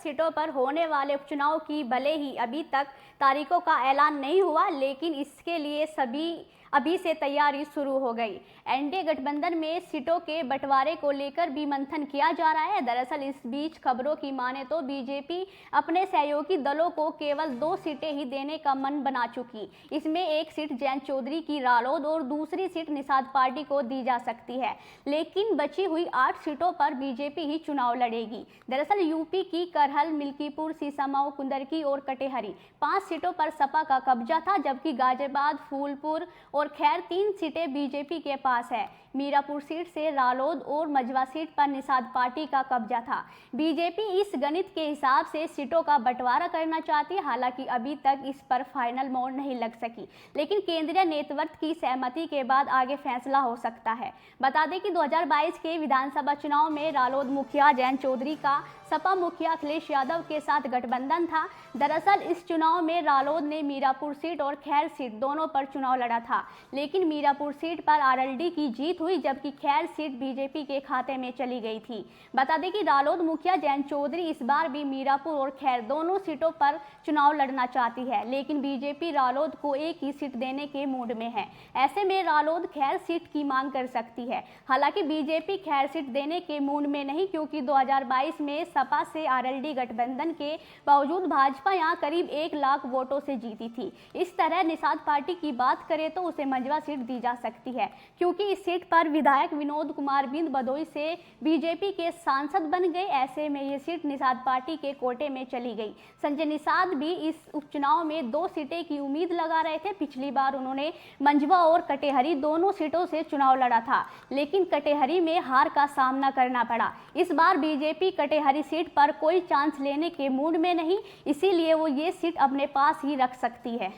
सीटों पर होने वाले उपचुनाव की भले ही अभी तक तारीखों का ऐलान नहीं हुआ, लेकिन इसके लिए अभी से तैयारी शुरू हो गई। एनडीए गठबंधन में सीटों के बंटवारे को लेकर भी मंथन किया जा रहा है। दरअसल इस बीच खबरों की माने तो बीजेपी अपने सहयोगी दलों को केवल 2 सीटें ही देने का मन बना चुकी। इसमें एक सीट जयंत चौधरी की रालोद और दूसरी सीट निषाद पार्टी को दी जा सकती है, लेकिन बची हुई 8 सीटों पर बीजेपी ही चुनाव लड़ेगी। दरअसल यूपी की करहल, मिल्कीपुर, सीसामऊ, कुंदरकी और कटेहरी 5 सीटों पर सपा का कब्जा था, जबकि गाजियाबाद, फूलपुर और खैर 3 सीटें बीजेपी के पास है। मीरापुर सीट से रालोद और मझवा सीट पर निषाद पार्टी का कब्जा था। बीजेपी इस गणित के हिसाब से सीटों का बंटवारा करना चाहती है। हालांकि अभी तक इस पर फाइनल मोहर नहीं लग सकी, लेकिन केंद्रीय नेतृत्व की सहमति के बाद आगे फैसला हो सकता है। बता दें कि 2022 के विधानसभा चुनाव में रालोद मुखिया जयंत चौधरी का सपा मुखिया अखिलेश यादव के साथ गठबंधन था। दरअसल इस चुनाव में रालोद ने मीरापुर सीट और खैर सीट दोनों पर चुनाव लड़ा था, लेकिन मीरापुर सीट पर आरएलडी की जीत हुई, जबकि खैर सीट बीजेपी के खाते में चली गई थी। बता दें कि रालोद मुखिया जयंत चौधरी इस बार भी मीरापुर और खैर दोनों सीटों पर चुनाव लड़ना चाहती है, लेकिन बीजेपी रालोद को एक ही सीट देने के मूड में है। ऐसे में रालोद खैर सीट की मांग कर सकती है। हालांकि बीजेपी खैर सीट देने के मूड में नहीं, क्योंकि 2022 में सपा से आरएलडी गठबंधन के बावजूद भाजपा यहां करीब 1 लाख वोटों से जीती थी। इस तरह निषाद पार्टी की बात करें तो उसे मझवा सीट दी जा सकती है, क्योंकि इस सीट पर विधायक विनोद कुमार बिंद भदोई से बीजेपी के सांसद बन गए। ऐसे में ये सीट निषाद पार्टी के कोटे में चली गई। संजय निषाद भी इस उपचुनाव में 2 सीटें की उम्मीद लगा रहे थे। पिछली बार उन्होंने मंझवा और कटेहरी दोनों सीटों से चुनाव लड़ा था, लेकिन कटेहरी में हार का सामना करना पड़ा। इस बार बीजेपी कटेहरी सीट पर कोई चांस लेने के मूड में नहीं, इसीलिए वो ये सीट अपने पास ही रख सकती है।